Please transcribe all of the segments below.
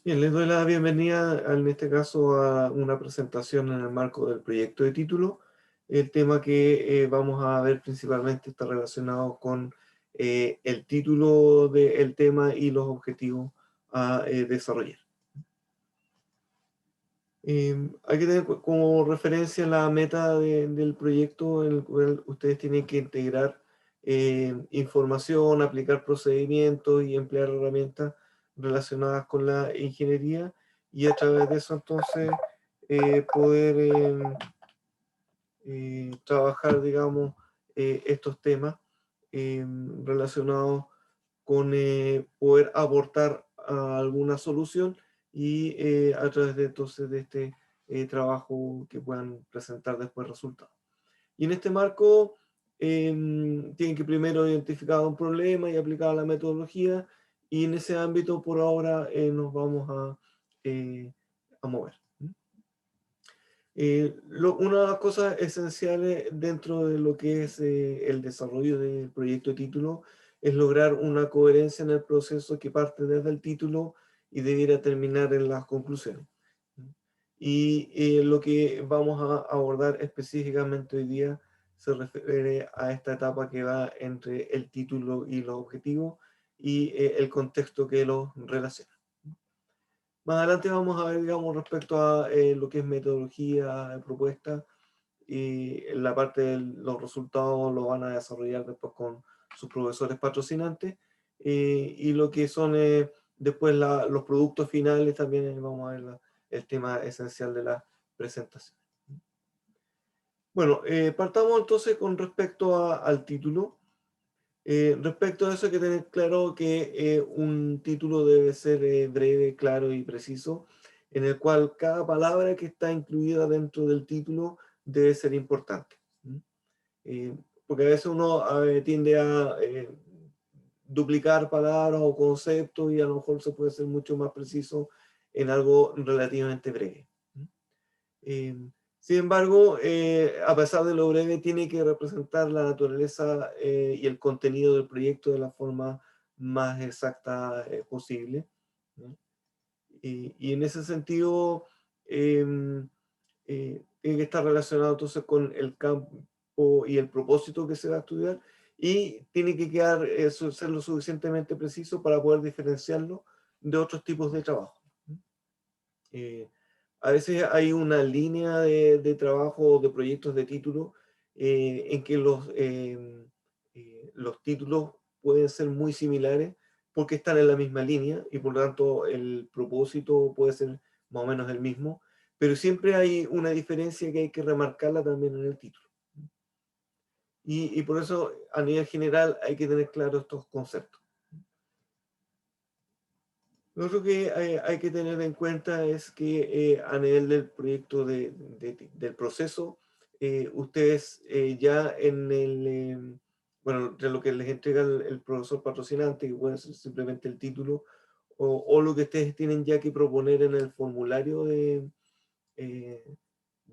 Bien, les doy la bienvenida en este caso a una presentación en el marco del proyecto de título. El tema que vamos a ver principalmente está relacionado con el título del tema y los objetivos a desarrollar. Hay que tener como referencia la meta del proyecto en el cual ustedes tienen que integrar información, aplicar procedimientos y emplear herramientas relacionadas con la ingeniería y a través de eso entonces poder trabajar, digamos, estos temas relacionados con poder aportar a alguna solución y a través de entonces de este trabajo que puedan presentar después resultados. Y en este marco tienen que primero identificar un problema y aplicar la metodología y en ese ámbito por ahora nos vamos a mover. Una de las cosas esenciales dentro de lo que es el desarrollo del proyecto de título es lograr una coherencia en el proceso que parte desde el título y debiera terminar en las conclusiones. Y lo que vamos a abordar específicamente hoy día se refiere a esta etapa que va entre el título y los objetivos y el contexto que los relaciona. Más adelante vamos a ver, digamos, respecto a lo que es metodología, propuesta, y la parte de los resultados lo van a desarrollar después con sus profesores patrocinantes, y lo que son después los productos finales también vamos a ver el tema esencial de la presentación. Bueno, partamos entonces con respecto al título. Respecto a eso hay que tener claro que un título debe ser breve, claro y preciso, en el cual cada palabra que está incluida dentro del título debe ser importante. ¿Mm? Eh, Porque a veces uno tiende a duplicar palabras o conceptos y a lo mejor se puede ser mucho más preciso en algo relativamente breve. ¿Mm? Eh, Sin embargo, a pesar de lo breve, tiene que representar la naturaleza y el contenido del proyecto de la forma más exacta posible, ¿no? Y en ese sentido, em, tiene que estar relacionado entonces con el campo y el propósito que se va a estudiar y tiene que quedar, ser lo suficientemente preciso para poder diferenciarlo de otros tipos de trabajo. Eh, a veces hay una línea de trabajo o de proyectos de título en que los títulos pueden ser muy similares porque están en la misma línea y por lo tanto el propósito puede ser más o menos el mismo, pero siempre hay una diferencia que hay que remarcarla también en el título. Y por eso a nivel general hay que tener claros estos conceptos. Lo otro que hay que tener en cuenta es que a nivel del proyecto del proceso, ustedes ya en bueno, de lo que les entrega el profesor patrocinante, que puede ser simplemente el título, o lo que ustedes tienen ya que proponer en el formulario de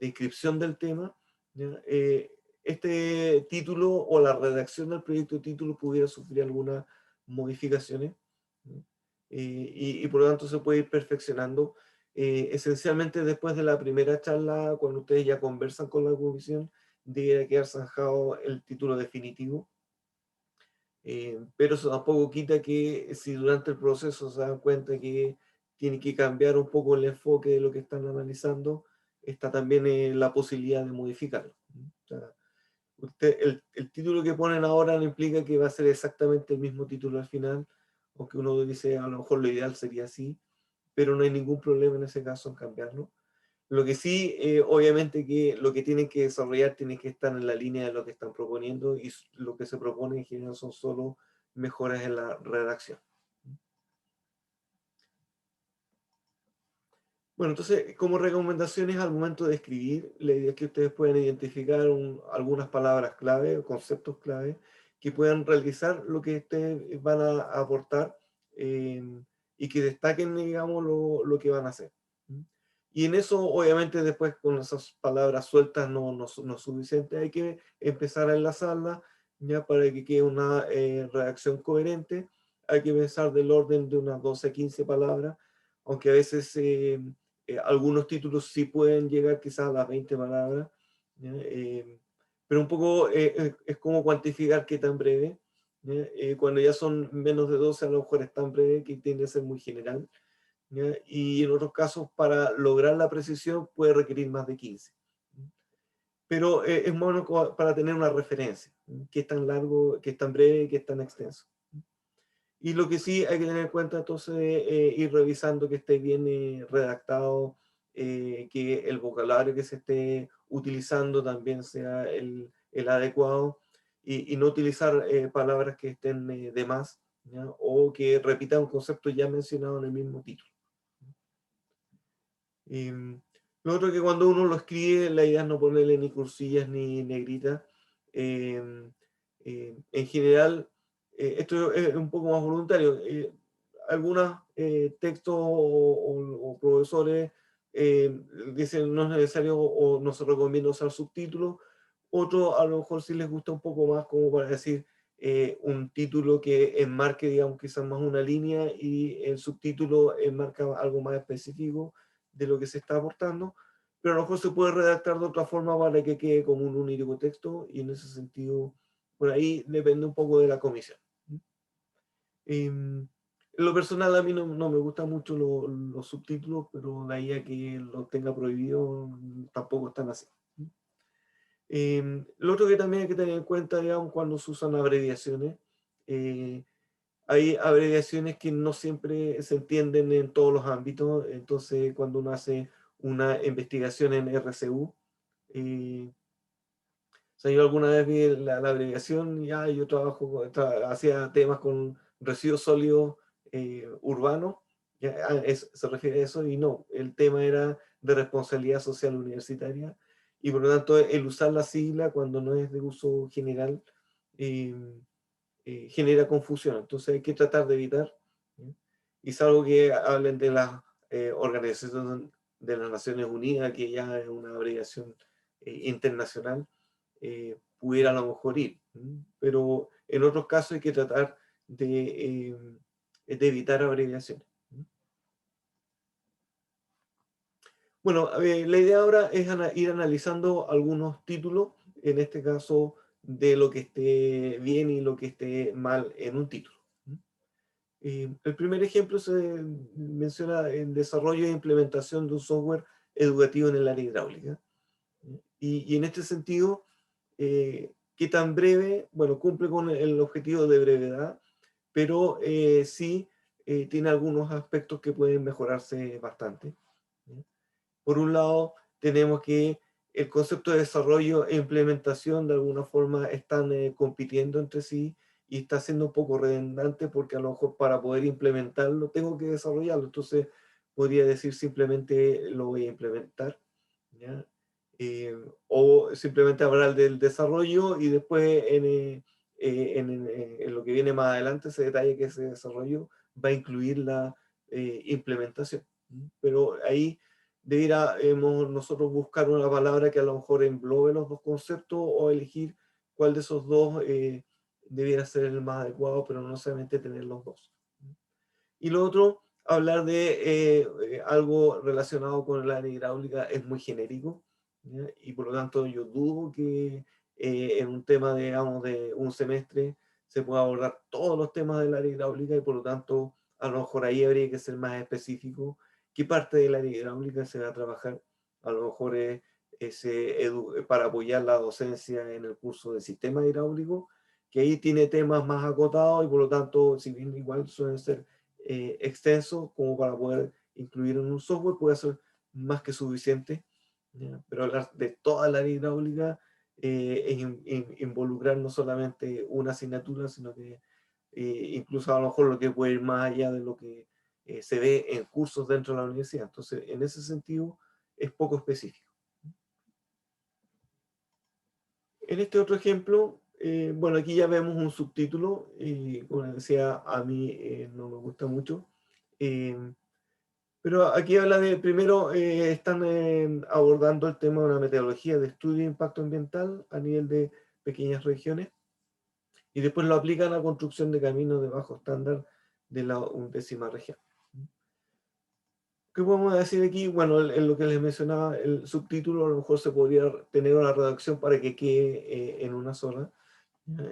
inscripción del tema, ¿ya? Este título o la redacción del proyecto de título pudiera sufrir algunas modificaciones, ¿no? Y por lo tanto se puede ir perfeccionando. Esencialmente después de la primera charla, cuando ustedes ya conversan con la comisión, debería quedar zanjado el título definitivo. Pero eso tampoco quita que si durante el proceso se dan cuenta que tiene que cambiar un poco el enfoque de lo que están analizando, está también la posibilidad de modificarlo. O sea, el título que ponen ahora no implica que va a ser exactamente el mismo título al final, aunque uno dice a lo mejor lo ideal sería así, pero no hay ningún problema en ese caso en cambiarlo. Lo que sí, obviamente que lo que tienen que desarrollar tiene que estar en la línea de lo que están proponiendo y lo que se propone en general son solo mejoras en la redacción. Bueno, entonces, como recomendaciones al momento de escribir, la idea es que ustedes puedan identificar algunas palabras clave o conceptos clave que puedan realizar lo que ustedes van a aportar eh, y que destaquen, digamos, lo que van a hacer. ¿Mm? Y en eso, obviamente, después con esas palabras sueltas no es suficiente, hay que empezar a enlazarlas ya para que quede una redacción coherente. Hay que pensar del orden de unas 12 15 palabras aunque a veces algunos títulos sí pueden llegar quizás a las 20 palabras, ¿ya? Pero un poco es como cuantificar qué tan breve. ¿Ya? Cuando ya son menos de 12 a lo mejor es tan breve que tiende a ser muy general. ¿Ya? Y en otros casos, para lograr la precisión, puede requerir más de 15. Pero es bueno para tener una referencia, qué es tan largo, qué es tan breve, qué es tan extenso. Y lo que sí hay que tener en cuenta entonces ir revisando que esté bien redactado, que el vocabulario que se esté utilizando también sea el adecuado y no utilizar palabras que estén de más, ¿ya? O que repitan un concepto ya mencionado en el mismo título. Lo otro que cuando uno lo escribe, la idea es no ponerle ni cursillas ni negritas. Em, en general, esto es un poco más voluntario. Algunos textos o profesores dicen no es necesario o no se recomienda usar subtítulos. Otros a lo mejor sí les gusta un poco más como para decir un título que enmarque, digamos, quizás más una línea y el subtítulo enmarca algo más específico de lo que se está aportando, pero a lo mejor se puede redactar de otra forma para que quede como un único texto y en ese sentido, por ahí depende un poco de la comisión. En lo personal a mí no me gustan mucho los subtítulos, pero de ahí a que lo tenga prohibido tampoco están así. Lo otro que también hay que tener en cuenta, digamos, cuando se usan abreviaciones, eh, hay abreviaciones que no siempre se entienden en todos los ámbitos, entonces cuando uno hace una investigación en RCU, o sea, yo alguna vez vi la abreviación, ya yo hacía temas con residuos sólidos urbanos, ya, se refiere a eso, y no, el tema era de responsabilidad social universitaria, y por lo tanto el usar la sigla cuando no es de uso general eh, genera confusión, entonces hay que tratar de evitar, ¿sí? Y salvo que hablen de la Organización de las Naciones Unidas, que ya es una abreviación internacional, pudiera a lo mejor ir, ¿sí? Pero en otros casos hay que tratar de evitar abreviaciones. ¿Sí? Bueno, la idea ahora es ir analizando algunos títulos, en este caso de lo que esté bien y lo que esté mal en un título. El primer ejemplo se menciona el desarrollo e implementación de un software educativo en el área hidráulica. Y en este sentido, ¿qué tan breve? Bueno, cumple con el objetivo de brevedad, pero sí tiene algunos aspectos que pueden mejorarse bastante. ¿Sí? Por un lado, tenemos que el concepto de desarrollo e implementación de alguna forma están compitiendo entre sí y está siendo un poco redundante porque a lo mejor para poder implementarlo tengo que desarrollarlo. Entonces, podría decir simplemente lo voy a implementar, ¿ya? O simplemente hablar del desarrollo y después en lo que viene más adelante se detalla que ese desarrollo va a incluir la implementación. Pero ahí debiéramos nosotros buscar una palabra que a lo mejor englobe los dos conceptos o elegir cuál de esos dos debiera ser el más adecuado, pero no solamente tener los dos. Y lo otro, hablar de algo relacionado con el área hidráulica es muy genérico, ¿ya? Y por lo tanto yo dudo que en un tema, digamos, de un semestre se pueda abordar todos los temas del área hidráulica y por lo tanto a lo mejor ahí habría que ser más específico qué parte del área hidráulica se va a trabajar. A lo mejor es, para apoyar la docencia en el curso de sistema hidráulico, que ahí tiene temas más acotados y por lo tanto, si bien igual suelen ser extenso como para poder incluir en un software, puede ser más que suficiente, ¿ya? Pero hablar de toda la hidráulica es involucrar no solamente una asignatura, sino que incluso a lo mejor lo que puede ir más allá de lo que se ve en cursos dentro de la universidad. Entonces, en ese sentido, es poco específico. En este otro ejemplo, bueno, aquí ya vemos un subtítulo, y como decía, a mí no me gusta mucho. Eh, Pero aquí habla de, primero, están abordando el tema de una metodología de estudio de impacto ambiental a nivel de pequeñas regiones y después lo aplican a construcción de caminos de bajo estándar de la 11ª región. ¿Qué podemos decir aquí? Bueno, en lo que les mencionaba, el subtítulo a lo mejor se podría tener una redacción para que quede en una sola. ¿Ya?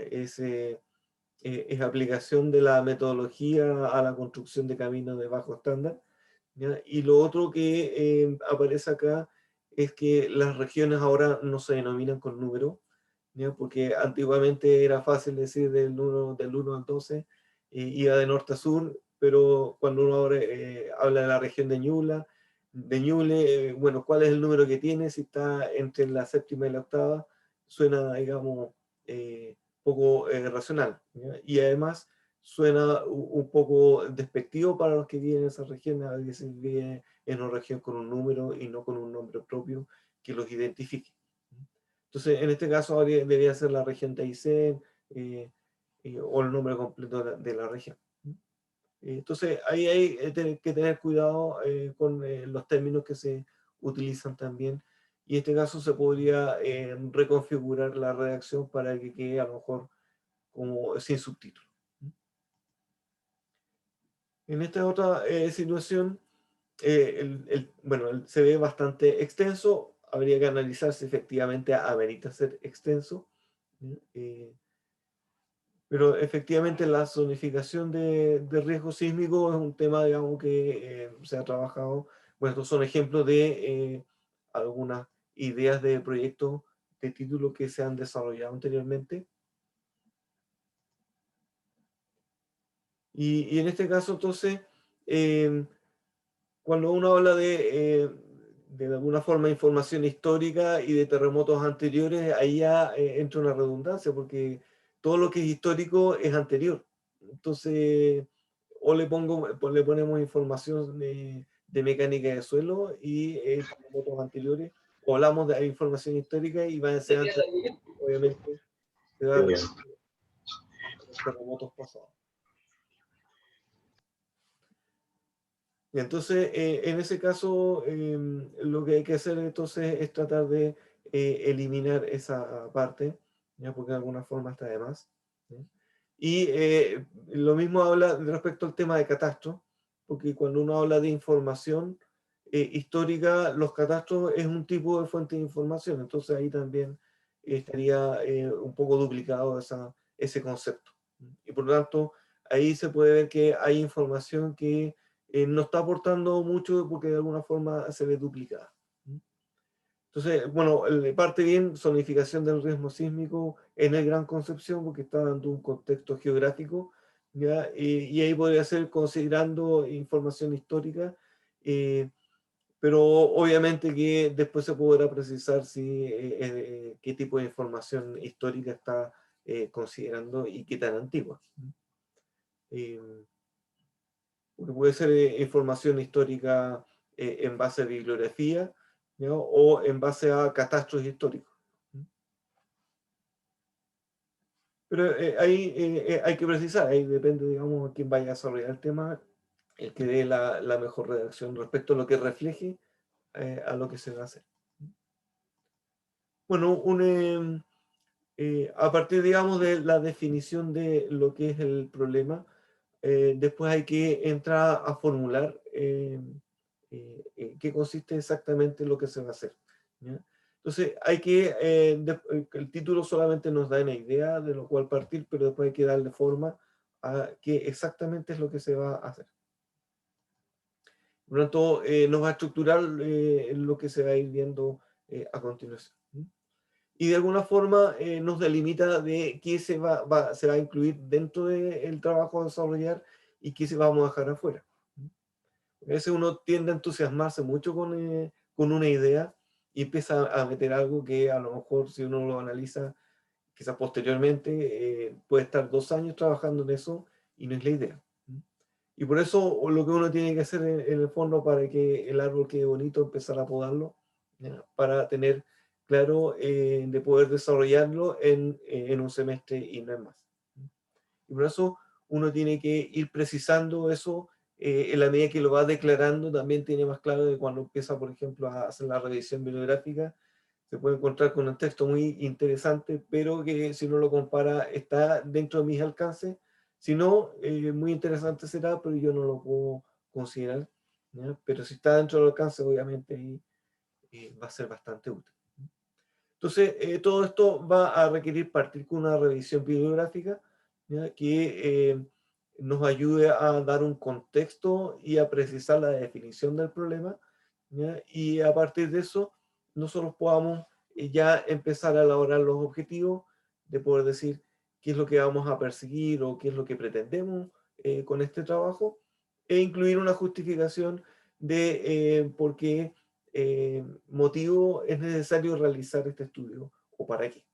Es aplicación de la metodología a la construcción de caminos de bajo estándar. ¿Ya? Y lo otro que aparece acá es que las regiones ahora no se denominan con número, ¿ya? Porque antiguamente era fácil decir del 1 al 12, iba de norte a sur, pero cuando uno ahora habla de la región de Ñuble, bueno, ¿cuál es el número que tiene? Si está entre la séptima y la octava, suena, digamos, poco racional, ¿ya? Y además suena un poco despectivo para los que viven en esa región, a veces viven en una región con un número y no con un nombre propio que los identifique. Entonces, en este caso debería ser la región de Aysén, o el nombre completo de la región. Entonces, ahí hay que tener cuidado con los términos que se utilizan también. Y en este caso se podría reconfigurar la redacción para que quede a lo mejor como sin subtítulos. En esta otra situación, bueno, se ve bastante extenso. Habría que analizar si efectivamente amerita ser extenso. eh, pero efectivamente la zonificación de riesgo sísmico es un tema, digamos, que se ha trabajado. Bueno, estos son ejemplos de algunas ideas de proyectos de título que se han desarrollado anteriormente. Y en este caso, entonces, eh, cuando uno habla de alguna forma información histórica y de terremotos anteriores, ahí ya entra una redundancia, porque todo lo que es histórico es anterior. Entonces, o le ponemos información de mecánica de suelo y terremotos anteriores, o hablamos de información histórica y va a ser antes, obviamente, se va a referir a los terremotos pasados. Y entonces, en ese caso, lo que hay que hacer entonces es tratar de eliminar esa parte, ¿ya? Porque de alguna forma está de más. ¿Ya? Y lo mismo habla respecto al tema de catastro, porque cuando uno habla de información histórica, los catastros es un tipo de fuente de información, entonces ahí también estaría un poco duplicado ese concepto. Y por lo tanto, ahí se puede ver que hay información que no está aportando mucho porque de alguna forma se ve duplicada. Entonces, bueno, parte bien zonificación del riesgo sísmico en el Gran Concepción porque está dando un contexto geográfico, ¿ya? Y ahí podría ser considerando información histórica, eh, pero obviamente que después se podrá precisar si, qué tipo de información histórica está considerando y qué tan antigua. Eh, Porque puede ser información histórica en base a bibliografía, ¿no? O en base a catastros históricos. Pero ahí hay que precisar, ahí depende, digamos, quién vaya a desarrollar el tema, el que dé la mejor redacción respecto a lo que refleje a lo que se va a hacer. Bueno, a partir, digamos, de la definición de lo que es el problema, después hay que entrar a formular qué consiste exactamente lo que se va a hacer. ¿Ya? Entonces, el título solamente nos da una idea de lo cual partir, pero después hay que darle forma a qué exactamente es lo que se va a hacer. Por lo tanto, nos va a estructurar lo que se va a ir viendo a continuación. Y de alguna forma nos delimita de qué se va a incluir dentro del trabajo a desarrollar y qué se vamos a dejar afuera. A veces uno tiende a entusiasmarse mucho con una idea y empieza a meter algo que a lo mejor si uno lo analiza, quizás posteriormente, puede estar 2 años trabajando en eso y no es la idea. Y por eso lo que uno tiene que hacer en el fondo para que el árbol quede bonito, empezar a podarlo, ¿ya? Para tener claro de poder desarrollarlo en un semestre y no en más. Y por eso uno tiene que ir precisando eso en la medida que lo va declarando, también tiene más claro de cuando empieza, por ejemplo, a hacer la revisión bibliográfica, se puede encontrar con un texto muy interesante, pero que si uno lo compara está dentro de mis alcances. Si no, muy interesante será, pero yo no lo puedo considerar. ¿ya? Pero si está dentro del alcance, obviamente ahí va a ser bastante útil. Entonces, todo esto va a requerir partir con una revisión bibliográfica, ¿ya? Que nos ayude a dar un contexto y a precisar la definición del problema, ¿ya? Y a partir de eso, nosotros podamos ya empezar a elaborar los objetivos, de poder decir qué es lo que vamos a perseguir o qué es lo que pretendemos con este trabajo, e incluir una justificación de por qué motivo es necesario realizar este estudio o para qué.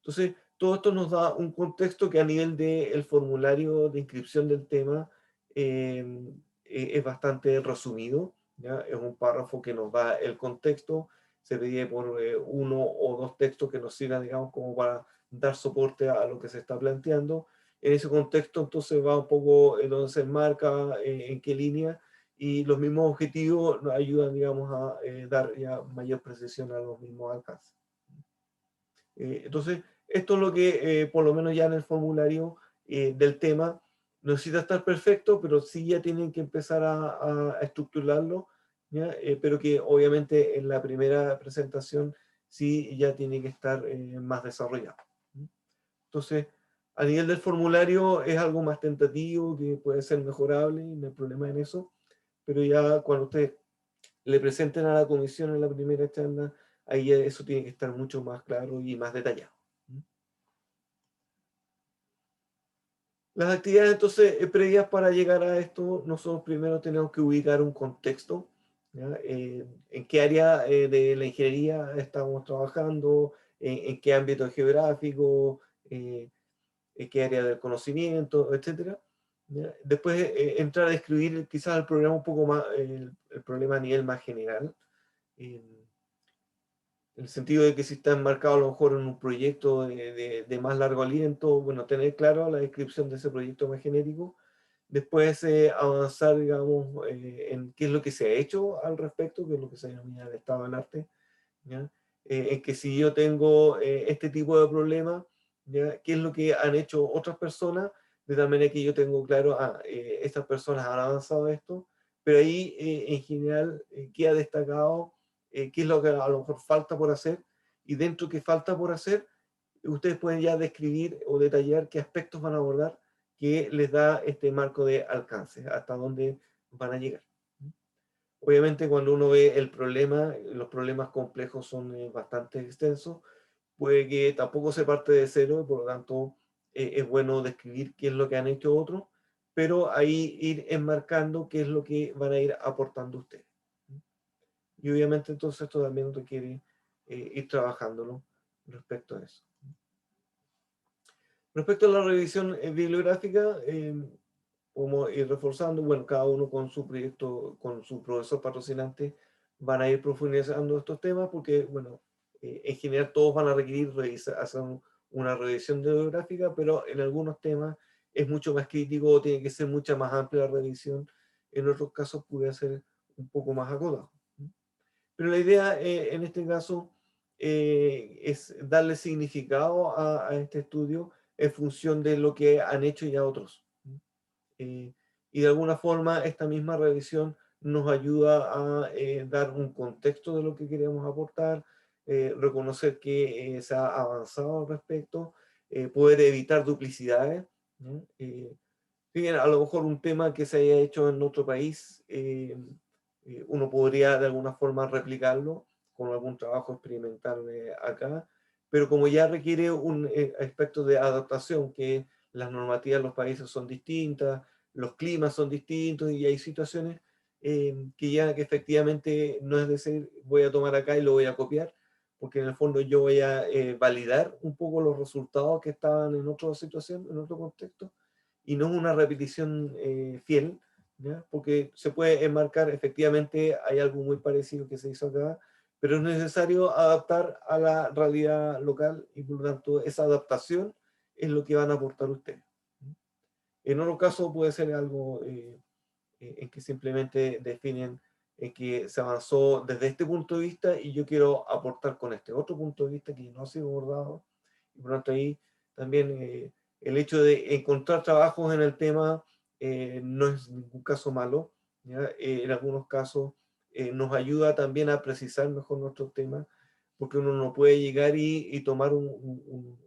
Entonces, todo esto nos da un contexto que a nivel del formulario de inscripción del tema es bastante resumido, ¿ya? Es un párrafo que nos da el contexto, se divide por uno o dos textos que nos sirvan, digamos, como para dar soporte a lo que se está planteando. En ese contexto, entonces, va un poco en donde se enmarca, en qué línea, y los mismos objetivos nos ayudan, digamos, a dar ya mayor precisión a los mismos alcances. Entonces, esto es lo que, por lo menos ya en el formulario del tema, no necesita estar perfecto, pero sí ya tienen que empezar a estructurarlo, ¿ya? Pero que obviamente en la primera presentación sí ya tiene que estar más desarrollado. Entonces, a nivel del formulario es algo más tentativo, que puede ser mejorable, no hay problema en eso, pero ya cuando ustedes le presenten a la comisión en la primera charla, ahí ya eso tiene que estar mucho más claro y más detallado. Las actividades entonces previas para llegar a esto, nosotros primero tenemos que ubicar un contexto, ¿ya? En qué área de la ingeniería estamos trabajando, en qué ámbito geográfico, en qué área del conocimiento, etcétera, ¿ya? Después entrar a describir quizás el problema un poco más, el problema a nivel más general, eh, en el sentido de que si está enmarcado a lo mejor en un proyecto de más largo aliento, bueno, tener claro la descripción de ese proyecto más genérico, después avanzar, digamos, en qué es lo que se ha hecho al respecto, qué es lo que se denomina el estado del arte, ¿ya? En que si yo tengo este tipo de problema, ¿ya? ¿Qué es lo que han hecho otras personas? De tal manera que yo tengo claro, estas personas han avanzado esto, pero ahí en general, ¿qué ha destacado? ¿Qué es lo que a lo mejor falta por hacer? Y dentro que falta por hacer, ustedes pueden ya describir o detallar qué aspectos van a abordar que les da este marco de alcance, hasta dónde van a llegar. Obviamente cuando uno ve el problema, los problemas complejos son bastante extensos, puede que tampoco se parte de cero, y por lo tanto es bueno describir qué es lo que han hecho otros, pero ahí ir enmarcando qué es lo que van a ir aportando ustedes. Y obviamente entonces esto también requiere ir trabajándolo respecto a eso. Respecto a la revisión bibliográfica, como ir reforzando, bueno, cada uno con su proyecto, con su profesor patrocinante, van a ir profundizando estos temas porque, bueno, en general todos van a requerir revisar, hacer una revisión bibliográfica, pero en algunos temas es mucho más crítico, tiene que ser mucha más amplia la revisión, en otros casos puede ser un poco más acotado. Pero la idea en este caso es darle significado a este estudio en función de lo que han hecho ya otros. Eh, y de alguna forma esta misma revisión nos ayuda a dar un contexto de lo que queremos aportar, reconocer que se ha avanzado al respecto, poder evitar duplicidades, ¿no? Si bien a lo mejor un tema que se haya hecho en otro país, uno podría de alguna forma replicarlo con algún trabajo experimental acá, pero como ya requiere un aspecto de adaptación, que las normativas de los países son distintas, los climas son distintos y hay situaciones que ya que efectivamente no es decir voy a tomar acá y lo voy a copiar, porque en el fondo yo voy a validar un poco los resultados que estaban en otra situación, en otro contexto, y no es una repetición fiel, ¿ya? Porque se puede enmarcar, efectivamente hay algo muy parecido que se hizo acá, pero es necesario adaptar a la realidad local y por lo tanto esa adaptación es lo que van a aportar ustedes. En otro caso puede ser algo en que simplemente definen en que se avanzó desde este punto de vista y yo quiero aportar con este otro punto de vista que no ha sido abordado. Y por lo tanto ahí también el hecho de encontrar trabajos en el tema no es en ningún caso malo, ¿ya? En algunos casos nos ayuda también a precisar mejor nuestros temas, porque uno no puede llegar y tomar un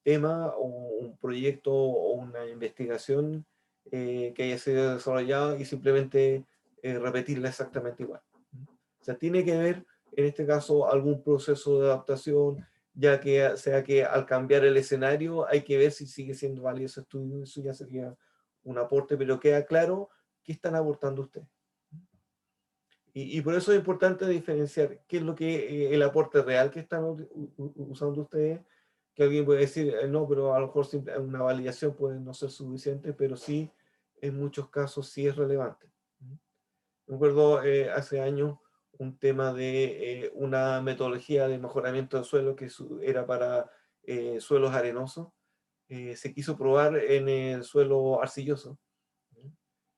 tema o un proyecto o una investigación que haya sido desarrollado y simplemente repetirla exactamente igual. O sea, tiene que haber, en este caso, algún proceso de adaptación, ya que sea que al cambiar el escenario hay que ver si sigue siendo válido ese estudio, eso ya sería un aporte, pero queda claro qué están aportando ustedes. Y por eso es importante diferenciar qué es lo que el aporte real que están usando ustedes, que alguien puede decir, no, pero a lo mejor una validación puede no ser suficiente, pero sí, en muchos casos sí es relevante. Me acuerdo hace años un tema de una metodología de mejoramiento de suelo que era para suelos arenosos. Se quiso probar en el suelo arcilloso.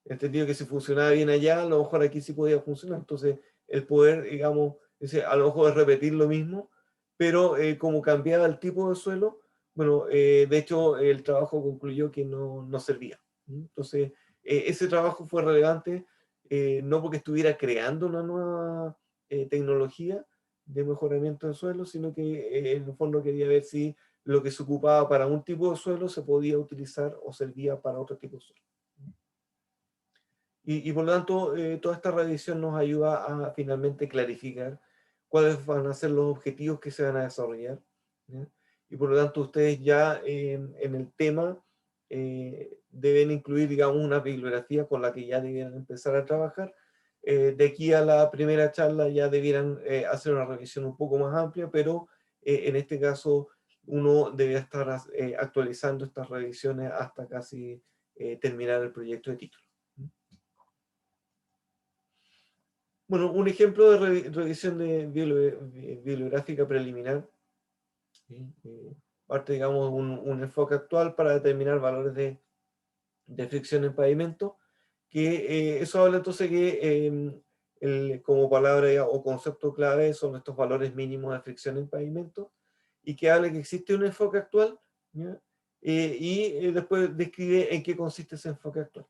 Entendido que si funcionaba bien allá, a lo mejor aquí sí podía funcionar. Entonces, el poder, digamos, a lo mejor es repetir lo mismo, pero como cambiaba el tipo de suelo, bueno, de hecho, el trabajo concluyó que no servía. Entonces, ese trabajo fue relevante, no porque estuviera creando una nueva tecnología de mejoramiento de suelo, sino que en el fondo quería ver si lo que se ocupaba para un tipo de suelo se podía utilizar o servía para otro tipo de suelo. Y por lo tanto, toda esta revisión nos ayuda a finalmente clarificar cuáles van a ser los objetivos que se van a desarrollar, ¿ya? Y por lo tanto, ustedes ya en el tema deben incluir, digamos, una bibliografía con la que ya debieran empezar a trabajar. De aquí a la primera charla ya debieran hacer una revisión un poco más amplia, pero en este caso uno debe estar actualizando estas revisiones hasta casi terminar el proyecto de título. Bueno, un ejemplo de revisión de bibliográfica preliminar, ¿sí? Parte, digamos, un enfoque actual para determinar valores de fricción en pavimento, que eso habla entonces que como palabra o concepto clave son estos valores mínimos de fricción en pavimento, y que habla que existe un enfoque actual, ¿ya? Y después describe en qué consiste ese enfoque actual.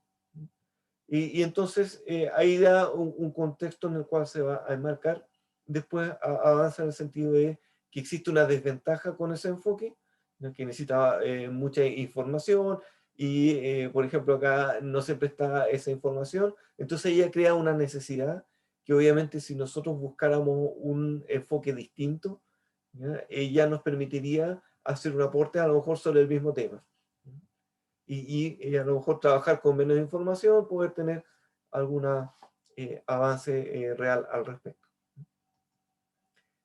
Y entonces ahí da un contexto en el cual se va a enmarcar. Después avanza en el sentido de que existe una desventaja con ese enfoque, ¿no? Que necesita mucha información y, por ejemplo, acá no siempre está esa información. Entonces ella crea una necesidad que obviamente si nosotros buscáramos un enfoque distinto, ¿ya? Ella nos permitiría hacer un aporte a lo mejor sobre el mismo tema y a lo mejor trabajar con menos información, poder tener algún avance real al respecto.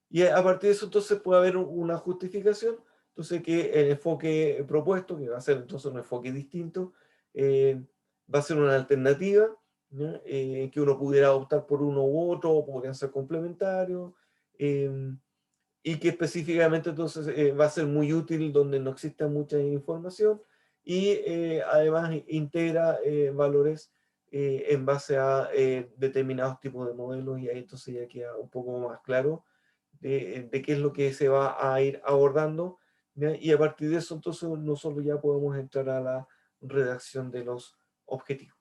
Y a partir de eso entonces puede haber una justificación, entonces que el enfoque propuesto, que va a ser entonces un enfoque distinto, va a ser una alternativa, ¿no? Que uno pudiera optar por uno u otro, o podrían ser complementarios, y que específicamente entonces va a ser muy útil donde no exista mucha información y además integra valores en base a determinados tipos de modelos y ahí entonces ya queda un poco más claro de qué es lo que se va a ir abordando, ¿ya? Y a partir de eso entonces nosotros ya podemos entrar a la redacción de los objetivos.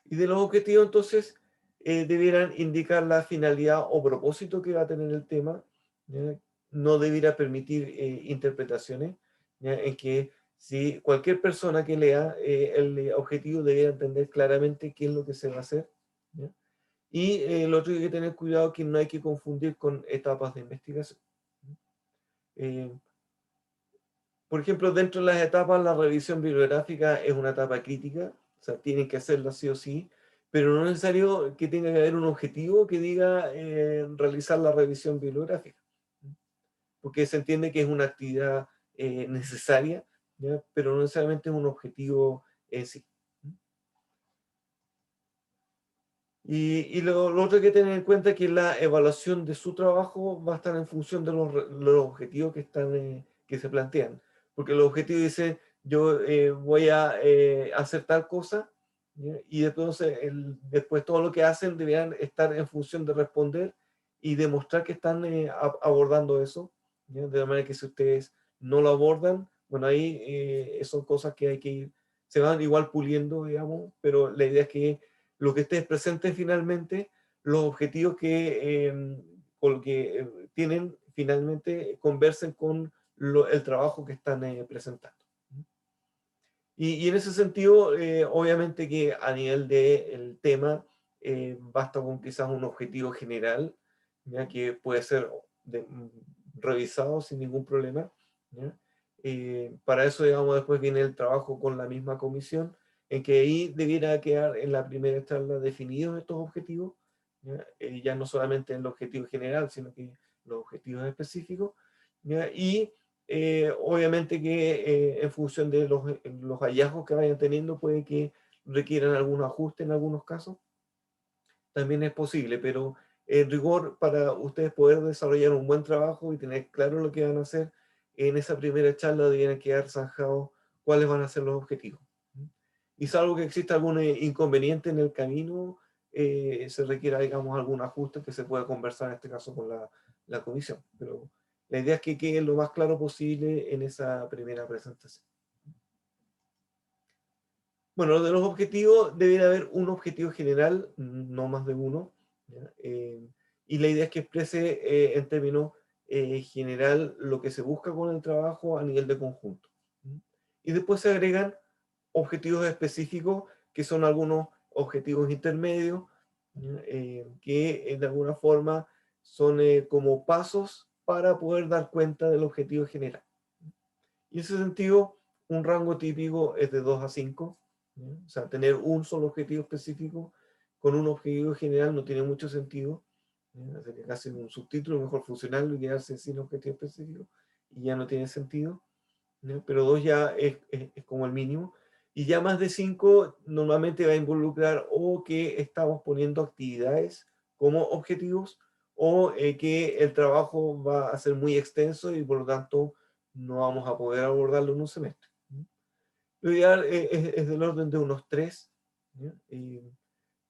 Y de los objetivos entonces debieran indicar la finalidad o propósito que va a tener el tema, ¿ya? No debiera permitir interpretaciones, ¿ya? En que si cualquier persona que lea el objetivo debiera entender claramente qué es lo que se va a hacer, ¿ya? Y lo otro que hay que tener cuidado que no hay que confundir con etapas de investigación. Eh, por ejemplo, dentro de las etapas, la revisión bibliográfica es una etapa crítica, o sea, tienen que hacerla sí o sí, pero no es necesario que tenga que haber un objetivo que diga realizar la revisión bibliográfica, porque se entiende que es una actividad necesaria, ¿ya? Pero no necesariamente es un objetivo en sí. Y lo otro que hay que tener en cuenta es que la evaluación de su trabajo va a estar en función de los objetivos que, que se plantean. Porque los objetivos dicen, yo voy a hacer tal cosa, ¿ya? Y entonces después todo lo que hacen deberían estar en función de responder y demostrar que están abordando eso, ¿ya? De la manera que si ustedes no lo abordan, bueno, ahí son cosas que hay que ir se van igual puliendo, digamos, pero la idea es que lo que esté presente finalmente, los objetivos con lo que tienen finalmente conversen con el trabajo que están presentando. Y en ese sentido, obviamente que a nivel del tema, basta con quizás un objetivo general, ¿ya? Que puede ser revisado sin ningún problema, ¿ya? Para eso, digamos, después viene el trabajo con la misma comisión, en que ahí debiera quedar en la primera charla definidos estos objetivos, ¿ya? Ya no solamente el objetivo general, sino que los objetivos específicos, ¿ya? Y obviamente que en función de los hallazgos que vayan teniendo, puede que requieran algún ajuste en algunos casos, también es posible, pero en rigor, para ustedes poder desarrollar un buen trabajo y tener claro lo que van a hacer, en esa primera charla deben quedar zanjados cuáles van a ser los objetivos. Y salvo que exista algún inconveniente en el camino, se requiera, digamos, algún ajuste que se pueda conversar en este caso con la comisión. Pero la idea es que quede lo más claro posible en esa primera presentación. Bueno, de los objetivos, debería haber un objetivo general, no más de uno, ¿ya? Y la idea es que exprese en términos general lo que se busca con el trabajo a nivel de conjunto. Y después se agregan objetivos específicos, que son algunos objetivos intermedios, que de alguna forma son como pasos para poder dar cuenta del objetivo general. Y en ese sentido, un rango típico es de 2 a 5, ¿ya? O sea, tener un solo objetivo específico con un objetivo general no tiene mucho sentido, ¿ya? Sería casi un subtítulo, mejor funcionarlo y quedarse sin objetivo específico, y ya no tiene sentido, ¿ya? Pero 2 ya es como el mínimo, y ya más de 5 normalmente va a involucrar o que estamos poniendo actividades como objetivos, o que el trabajo va a ser muy extenso y por lo tanto no vamos a poder abordarlo en un semestre. Lo ideal es del orden de unos 3,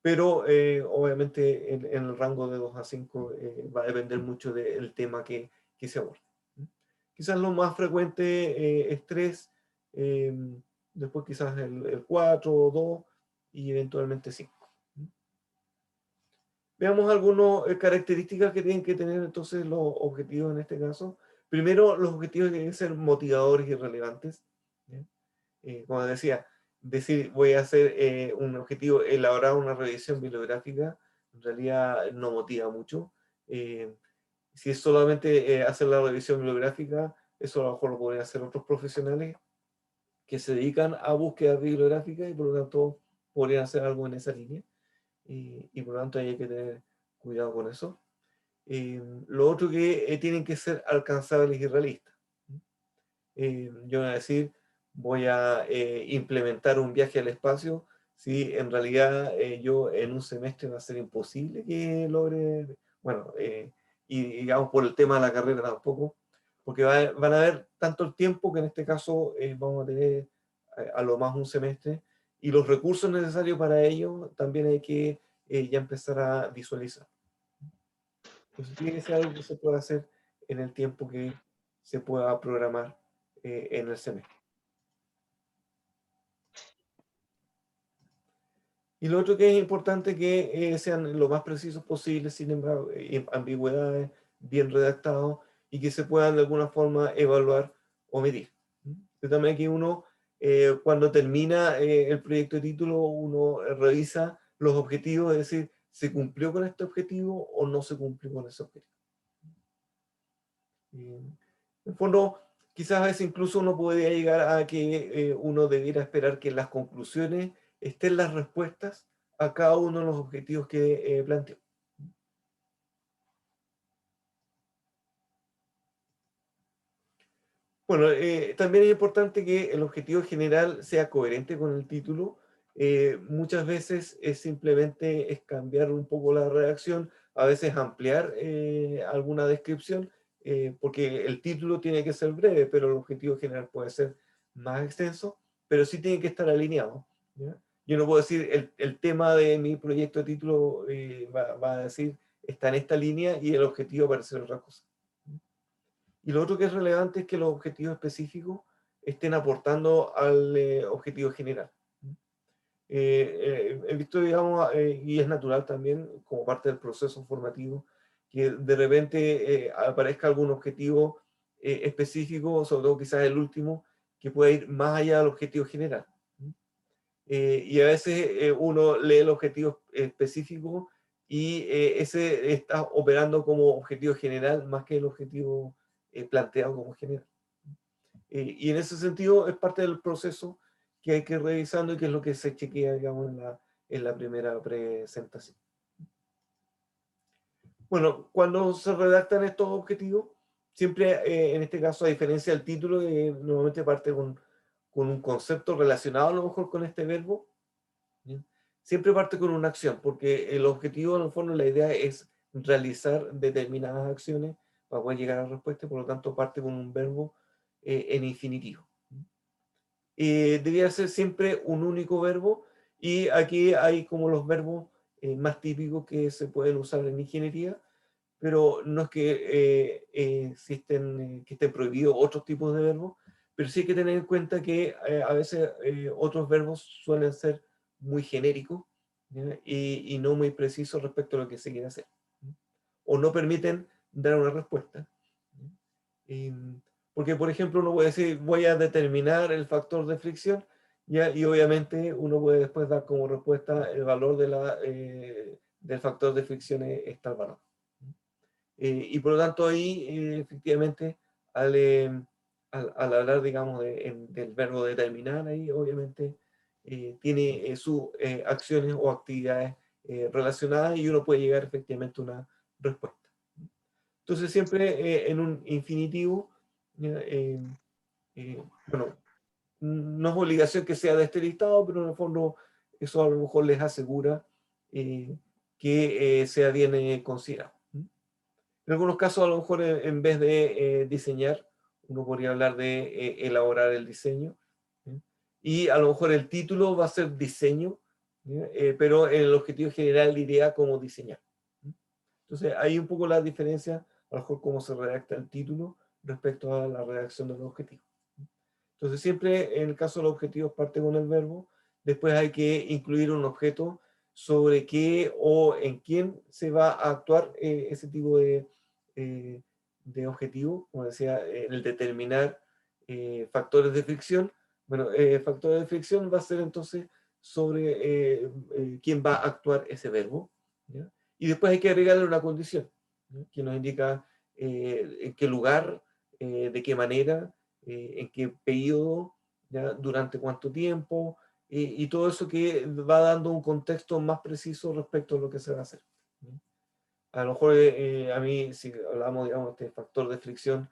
pero obviamente en el rango de 2 a 5 va a depender mucho del tema que se aborda. Quizás lo más frecuente es 3, eh, después quizás el 4 o 2 y eventualmente 5. Veamos algunas características que tienen que tener entonces los objetivos en este caso. Primero, los objetivos tienen que ser motivadores y relevantes, ¿ya? Como decía, decir voy a hacer un objetivo, elaborar una revisión bibliográfica, en realidad no motiva mucho. Eh, si es solamente hacer la revisión bibliográfica, eso a lo mejor lo podrían hacer otros profesionales que se dedican a búsqueda bibliográfica y por lo tanto podrían hacer algo en esa línea. Y por lo tanto hay que tener cuidado con eso. Lo otro que tienen que ser alcanzables y realistas. Yo voy a decir, voy a implementar un viaje al espacio, si en realidad yo en un semestre va a ser imposible que logre, bueno, y digamos por el tema de la carrera tampoco, porque van a haber tanto el tiempo que en este caso vamos a tener a lo más un semestre, y los recursos necesarios para ello también hay que ya empezar a visualizar. Entonces tiene que ser algo que se pueda hacer en el tiempo que se pueda programar en el semestre. Y lo otro que es importante que sean lo más precisos posible, sin ambigüedades, bien redactados y que se puedan de alguna forma evaluar o medir. De tal manera que uno, cuando termina el proyecto de título, uno revisa los objetivos, es decir, ¿se cumplió con este objetivo o no se cumplió con ese objetivo? En el fondo, quizás a veces incluso uno podría llegar a que uno debiera esperar que en las conclusiones estén las respuestas a cada uno de los objetivos que planteó. Bueno, también es importante que el objetivo general sea coherente con el título. Muchas veces es simplemente es cambiar un poco la redacción, a veces ampliar alguna descripción, porque el título tiene que ser breve, pero el objetivo general puede ser más extenso, pero sí tiene que estar alineado, ¿ya? Yo no puedo decir el tema de mi proyecto de título va a decir está en esta línea y el objetivo parece otra cosa. Y lo otro que es relevante es que los objetivos específicos estén aportando al objetivo general. He visto, digamos, y es natural también, como parte del proceso formativo, que de repente aparezca algún objetivo específico, sobre todo quizás el último, que pueda ir más allá del objetivo general. Y a veces uno lee el objetivo específico y ese está operando como objetivo general más que el objetivo planteado como general. Y en ese sentido es parte del proceso que hay que ir revisando y que es lo que se chequea, digamos, en la primera presentación. Bueno, cuando se redactan estos objetivos, siempre en este caso, a diferencia del título, normalmente parte con un concepto relacionado a lo mejor con este verbo, ¿ya? Siempre parte con una acción, porque el objetivo, en el fondo, la idea es realizar determinadas acciones para poder llegar a la respuesta, y por lo tanto parte con un verbo en infinitivo. Debía ser siempre un único verbo, y aquí hay como los verbos más típicos que se pueden usar en ingeniería, pero no es que que estén prohibidos otros tipos de verbos, pero sí hay que tener en cuenta que a veces otros verbos suelen ser muy genéricos, ¿ya? Y no muy precisos respecto a lo que se quiere hacer, ¿ya? O no permiten dar una respuesta, ¿ya? Porque, por ejemplo, uno puede decir, voy a determinar el factor de fricción, ¿ya? Y obviamente uno puede después dar como respuesta el valor del factor de fricción es tal valor. Y por lo tanto ahí, efectivamente, al, al hablar, digamos, del verbo determinar, ahí obviamente tiene sus acciones o actividades relacionadas, y uno puede llegar efectivamente a una respuesta. Entonces siempre en un infinitivo, ¿ya? Bueno, no es obligación que sea de este listado, pero en el fondo eso a lo mejor les asegura que sea bien considerado. En algunos casos, a lo mejor en vez de diseñar, uno podría hablar de elaborar el diseño, ¿sí? Y a lo mejor el título va a ser diseño, pero en el objetivo general diría como diseñar, ¿sí? Entonces, hay un poco la diferencia, a lo mejor cómo se redacta el título respecto a la redacción del objetivo. Entonces, siempre en el caso de los objetivos parte con el verbo, después hay que incluir un objeto sobre qué o en quién se va a actuar ese tipo eh, de objetivo, como decía, el determinar factores de fricción. Bueno, factores de fricción va a ser entonces sobre quién va a actuar ese verbo, ¿ya? Y después hay que agregarle una condición, ¿ya? Que nos indica en qué lugar, de qué manera, en qué periodo, ¿ya? Durante cuánto tiempo, y todo eso que va dando un contexto más preciso respecto a lo que se va a hacer, ¿ya? A lo mejor a mí, si hablamos, digamos, de factor de fricción,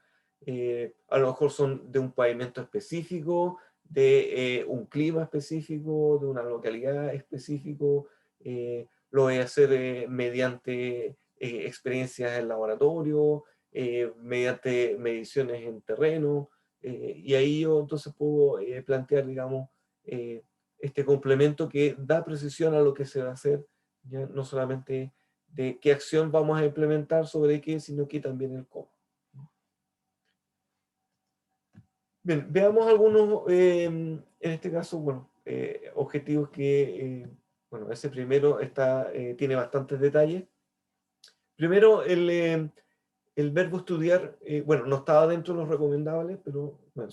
a lo mejor son de un pavimento específico, de un clima específico, de una localidad específico, lo voy a hacer mediante experiencias en laboratorio, mediante mediciones en terreno, y ahí yo entonces puedo plantear, digamos, este complemento que da precisión a lo que se va a hacer, ya no solamente de qué acción vamos a implementar sobre qué, sino que también el cómo. Bien, veamos algunos, en este caso, bueno, objetivos que, bueno, ese primero tiene bastantes detalles. Primero, el verbo estudiar, bueno, no estaba dentro de los recomendables, pero bueno,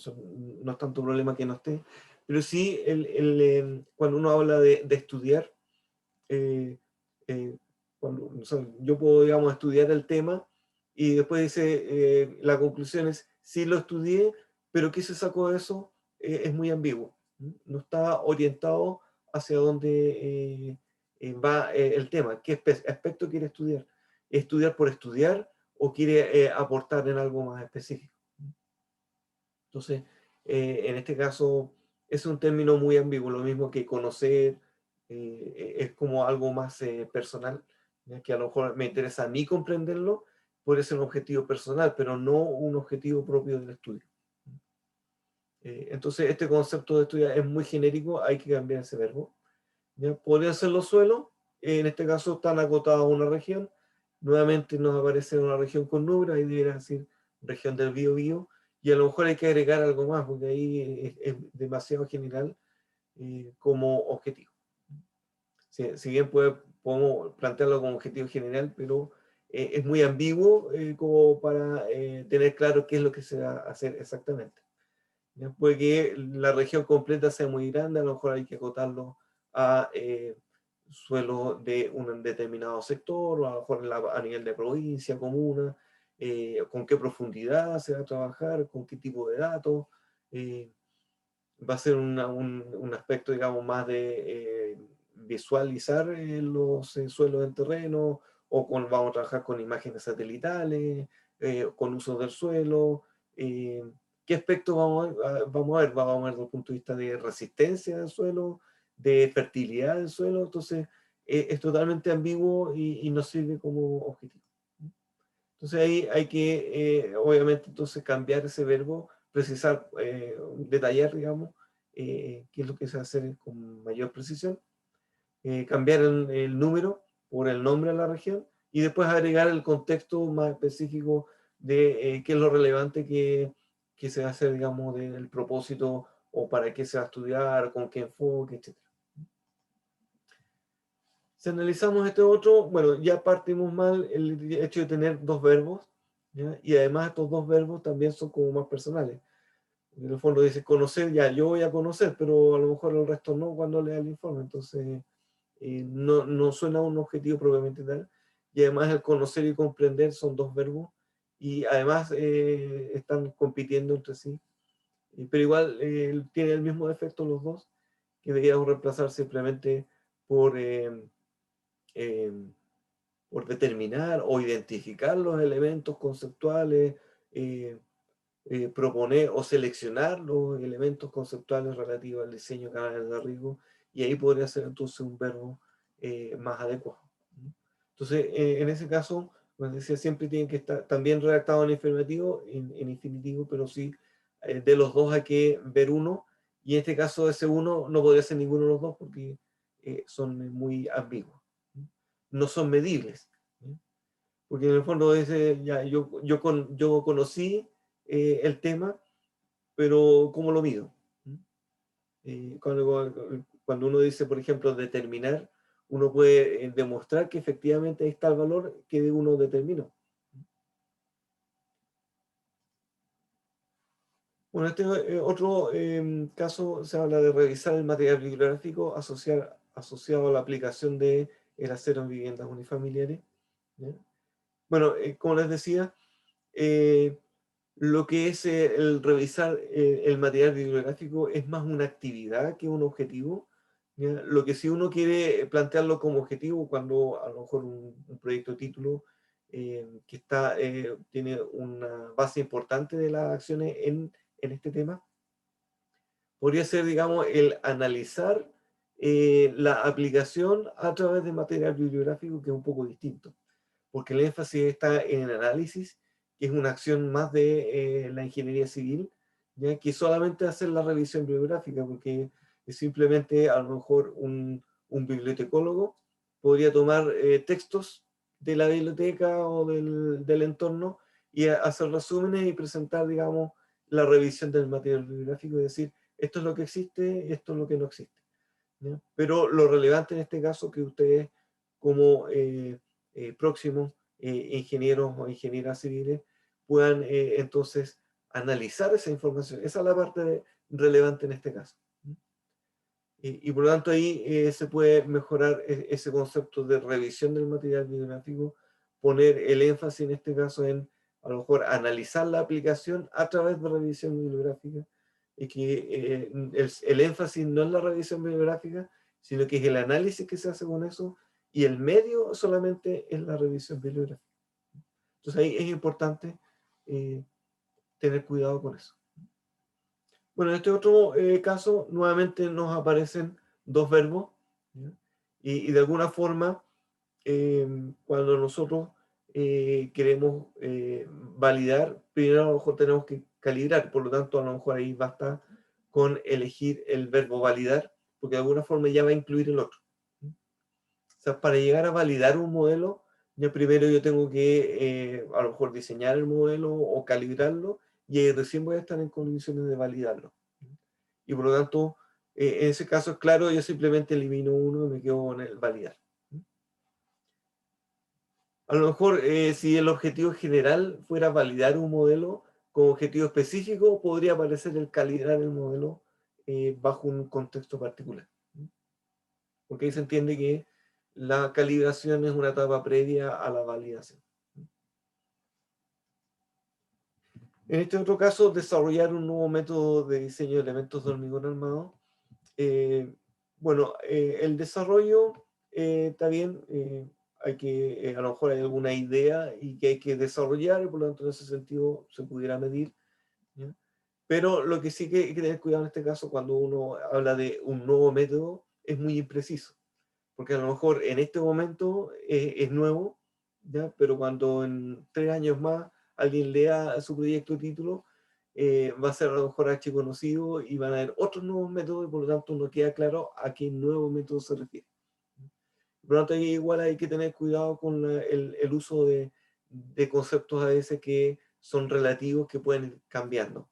no es tanto problema que no esté, pero sí, cuando uno habla de estudiar, eh, eh, cuando, o sea, yo puedo, digamos, estudiar el tema y después dice, la conclusión es, sí lo estudié, pero ¿qué se sacó de eso? Es muy ambiguo, ¿no? No está orientado hacia dónde va el tema, qué aspecto quiere estudiar. ¿Estudiar por estudiar o quiere aportar en algo más específico? Entonces, en este caso, es un término muy ambiguo, lo mismo que conocer, es como algo más personal, ¿ya? Que a lo mejor me interesa a mí comprenderlo, puede ser un objetivo personal, pero no un objetivo propio del estudio. Entonces, este concepto de estudiar es muy genérico, hay que cambiar ese verbo, ¿ya? Podrían ser los suelos, en este caso están acotados a una región, nuevamente nos aparece una región con número, ahí debería decir región del Biobío, y a lo mejor hay que agregar algo más, porque ahí es demasiado general como objetivo. Si bien podemos plantearlo como objetivo general, pero es muy ambiguo como para tener claro qué es lo que se va a hacer exactamente. ¿Ya? Puede que la región completa sea muy grande, a lo mejor hay que acotarlo a suelo de un determinado sector, o a lo mejor a nivel de provincia, comuna, con qué profundidad se va a trabajar, con qué tipo de datos. eh, Va a ser un aspecto, digamos, más de visualizar los suelos del terreno, o vamos a trabajar con imágenes satelitales, con uso del suelo. eh, ¿Qué aspectos vamos a ver? Vamos a ver desde el punto de vista de resistencia del suelo, de fertilidad del suelo. Entonces, es totalmente ambiguo y no sirve como objetivo. Entonces ahí hay que, obviamente, entonces cambiar ese verbo, precisar, detallar, digamos, qué es lo que se hace con mayor precisión, cambiar el número por el nombre de la región y después agregar el contexto más específico de qué es lo relevante que se va a hacer, digamos, del propósito o para qué se va a estudiar, con qué enfoque, etc. Si analizamos este otro, bueno, ya partimos mal el hecho de tener dos verbos, ¿ya? Y además estos dos verbos también son como más personales. En el fondo dice conocer, ya, yo voy a conocer, pero a lo mejor el resto no cuando lea el informe, entonces no suena a un objetivo propiamente tal. Y además el conocer y comprender son dos verbos y además están compitiendo entre sí. Pero igual tiene el mismo efecto los dos, que deberíamos reemplazar simplemente por... eh, por determinar o identificar los elementos conceptuales, eh, proponer o seleccionar los elementos conceptuales relativos al diseño de canales de riego, y ahí podría ser entonces un verbo más adecuado. Entonces, en ese caso, como decía, siempre tiene que estar también redactado en afirmativo, en infinitivo, pero sí, de los dos hay que ver uno, y en este caso ese uno no podría ser ninguno de los dos porque son muy ambiguos, no son medibles. Porque en el fondo dice, ya, yo conocí el tema, pero ¿cómo lo mido? Cuando uno dice, por ejemplo, determinar, uno puede demostrar que efectivamente ahí está el valor que uno determinó. Bueno, este otro caso se habla de revisar el material bibliográfico asociado a la aplicación de el acero en viviendas unifamiliares. ¿Ya? Bueno, como les decía, eh, lo que es el revisar el material bibliográfico es más una actividad que un objetivo. ¿Ya? Lo que si uno quiere plantearlo como objetivo, cuando a lo mejor un proyecto título que tiene una base importante de las acciones en este tema, podría ser, digamos, el analizar la aplicación a través de material bibliográfico, que es un poco distinto, porque el énfasis está en el análisis, que es una acción más de la ingeniería civil, ¿ya? Que solamente hacer la revisión bibliográfica, porque es simplemente a lo mejor un bibliotecólogo podría tomar textos de la biblioteca o del entorno y hacer resúmenes y presentar, digamos, la revisión del material bibliográfico y decir, esto es lo que existe, esto es lo que no existe. ¿Ya? Pero lo relevante en este caso que ustedes como próximos ingenieros o ingenieras civiles puedan entonces analizar esa información. Esa es la parte relevante en este caso. Y por lo tanto ahí se puede mejorar ese concepto de revisión del material bibliográfico, poner el énfasis en este caso en a lo mejor analizar la aplicación a través de revisión bibliográfica, y que el énfasis no es la revisión bibliográfica, sino que es el análisis que se hace con eso, y el medio solamente es la revisión bibliográfica. Entonces ahí es importante eh, tener cuidado con eso. Bueno, en este otro caso, nuevamente nos aparecen dos verbos, ¿ya? Y de alguna forma, cuando nosotros queremos validar, primero a lo mejor tenemos que calibrar, por lo tanto, a lo mejor ahí basta con elegir el verbo validar, porque de alguna forma ya va a incluir el otro. O sea, para llegar a validar un modelo, ya primero yo tengo que a lo mejor diseñar el modelo o calibrarlo, y ahí recién voy a estar en condiciones de validarlo. Y por lo tanto, en ese caso es claro, yo simplemente elimino uno y me quedo con el validar. A lo mejor, si el objetivo general fuera validar un modelo con objetivo específico, podría aparecer el calibrar el modelo bajo un contexto particular. Porque ahí se entiende que la calibración es una etapa previa a la validación. En este otro caso, desarrollar un nuevo método de diseño de elementos de hormigón armado. Bueno, el desarrollo está bien, hay que, a lo mejor hay alguna idea y que hay que desarrollar, y por lo tanto en ese sentido se pudiera medir, ¿ya? Pero lo que sí que hay que tener cuidado en este caso, cuando uno habla de un nuevo método, es muy impreciso, porque a lo mejor en este momento es nuevo, ¿ya? Pero cuando en 3 años más alguien lea su proyecto de título, va a ser a lo mejor archiconocido y van a haber otros nuevos métodos y por lo tanto no queda claro a qué nuevo método se refiere. Por lo tanto, igual hay que tener cuidado con el uso de conceptos a veces que son relativos, que pueden ir cambiando.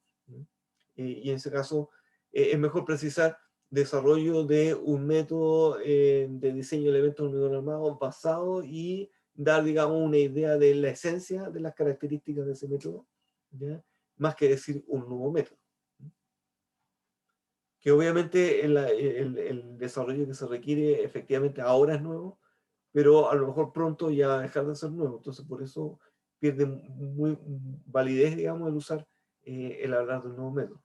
Y en ese caso, es mejor precisar desarrollo de un método de diseño de elementos de hormigón armado basado y dar, digamos, una idea de la esencia de las características de ese método, ¿ya? Más que decir un nuevo método. Que obviamente el desarrollo que se requiere efectivamente ahora es nuevo, pero a lo mejor pronto ya va a dejar de ser nuevo. Entonces, por eso pierde muy validez, digamos, el usar, el hablar de un nuevo método.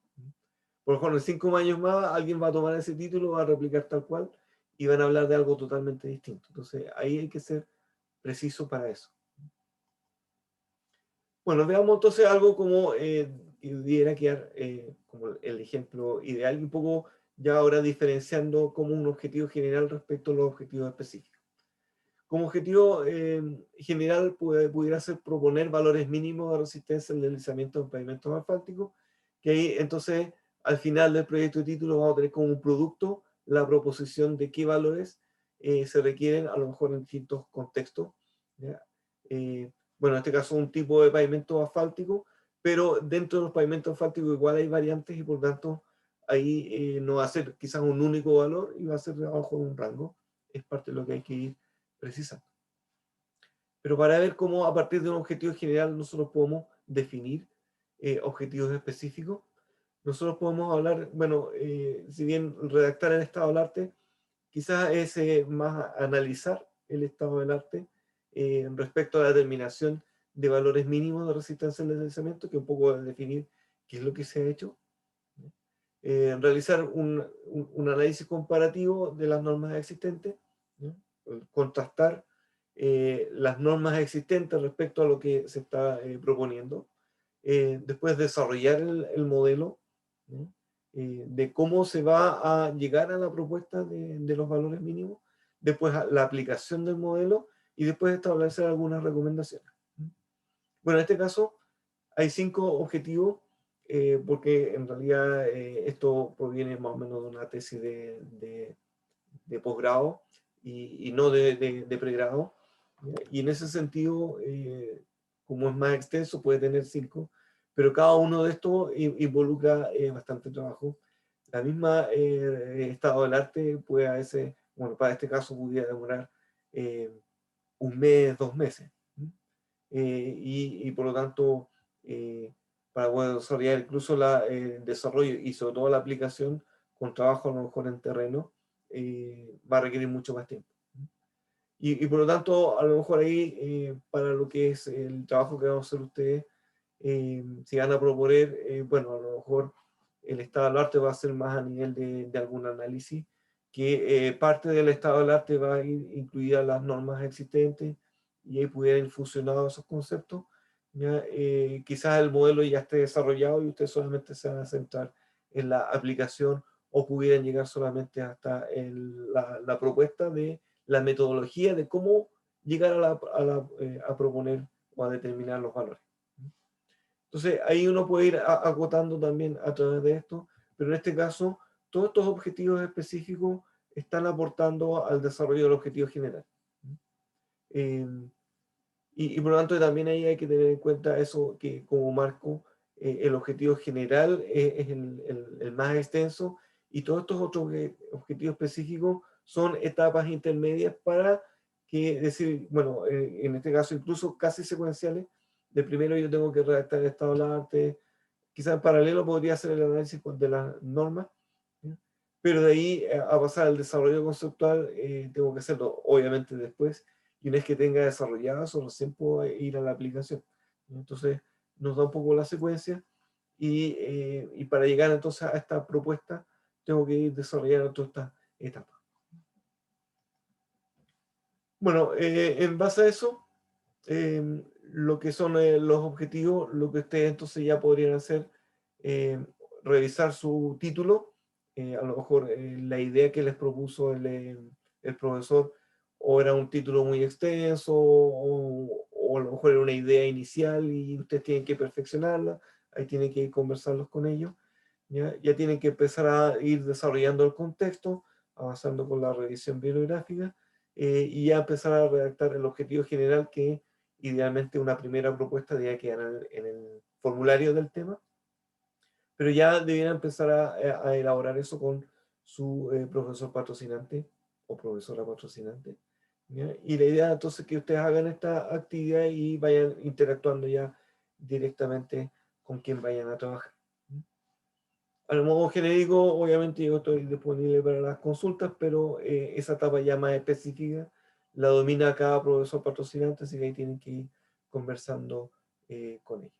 Por lo mejor en 5 años más alguien va a tomar ese título, va a replicar tal cual y van a hablar de algo totalmente distinto. Entonces, ahí hay que ser preciso para eso. Bueno, veamos entonces algo como que pudiera quedar como el ejemplo ideal y un poco ya ahora diferenciando como un objetivo general respecto a los objetivos específicos. Como objetivo general pudiera ser proponer valores mínimos de resistencia al deslizamiento en pavimentos asfálticos, que ahí entonces al final del proyecto de título vamos a tener como un producto la proposición de qué valores se requieren a lo mejor en distintos contextos, ¿ya? Bueno, en este caso un tipo de pavimento asfáltico, pero dentro de los pavimentos asfálticos igual hay variantes y por tanto ahí no va a ser quizás un único valor y va a ser debajo de un rango. Es parte de lo que hay que ir precisando. Pero para ver cómo a partir de un objetivo general nosotros podemos definir objetivos específicos, nosotros podemos hablar, bueno, si bien redactar el estado del arte, quizás es más analizar el estado del arte respecto a la determinación de valores mínimos de resistencia al deslizamiento, que un poco es definir qué es lo que se ha hecho. Realizar un análisis comparativo de las normas existentes, ¿no? Contrastar las normas existentes respecto a lo que se está proponiendo. Después desarrollar el modelo, ¿no? De cómo se va a llegar a la propuesta de los valores mínimos, después la aplicación del modelo y después establecer algunas recomendaciones. Bueno, en este caso hay 5 objetivos, porque en realidad esto proviene más o menos de una tesis de posgrado y no de pregrado. Y en ese sentido, como es más extenso, puede tener 5, pero cada uno de estos involucra bastante trabajo. La misma estado del arte puede a veces, bueno, para este caso pudiera demorar un mes, 2 meses. Y por lo tanto, para poder desarrollar incluso el desarrollo y sobre todo la aplicación con trabajo a lo mejor en terreno, va a requerir mucho más tiempo. Y por lo tanto, a lo mejor ahí, para lo que es el trabajo que vamos a hacer ustedes, si van a proponer, bueno, a lo mejor el estado del arte va a ser más a nivel de algún análisis, que parte del estado del arte va a ir incluida las normas existentes y ahí pudieran ir fusionados esos conceptos. ¿Ya? Quizás el modelo ya esté desarrollado y ustedes solamente se van a centrar en la aplicación o pudieran llegar solamente hasta la propuesta de la metodología de cómo llegar a proponer o a determinar los valores. Entonces, ahí uno puede ir agotando también a través de esto, pero en este caso, todos estos objetivos específicos están aportando al desarrollo del objetivo general. Y por lo tanto, también ahí hay que tener en cuenta eso que como marco el objetivo general es el más extenso, y todos estos otros objetivos específicos son etapas intermedias para que decir, bueno, en este caso incluso casi secuenciales. De primero yo tengo que redactar el estado del arte, quizás en paralelo podría hacer el análisis de las normas, ¿ya? Pero de ahí a pasar al desarrollo conceptual, tengo que hacerlo obviamente después, y una vez que tenga desarrollado eso, recién puedo ir a la aplicación. Entonces nos da un poco la secuencia, y para llegar entonces a esta propuesta, tengo que ir desarrollando todas estas etapas. Bueno, en base a eso, lo que son los objetivos, lo que ustedes entonces ya podrían hacer, eh, revisar su título, a lo mejor la idea que les propuso el profesor, o era un título muy extenso, o a lo mejor era una idea inicial y ustedes tienen que perfeccionarla, ahí tienen que conversarlos con ellos, ¿ya? Ya tienen que empezar a ir desarrollando el contexto, avanzando con la revisión bibliográfica, y ya empezar a redactar el objetivo general, que idealmente una primera propuesta debería quedar en el formulario del tema, pero ya debieran empezar a elaborar eso con su profesor patrocinante o profesora patrocinante, ¿ya? Y la idea entonces es que ustedes hagan esta actividad y vayan interactuando ya directamente con quien vayan a trabajar. Al modo genérico, obviamente yo estoy disponible para las consultas, pero esa etapa ya más específica la domina cada profesor patrocinante, así que ahí tienen que ir conversando con ellos.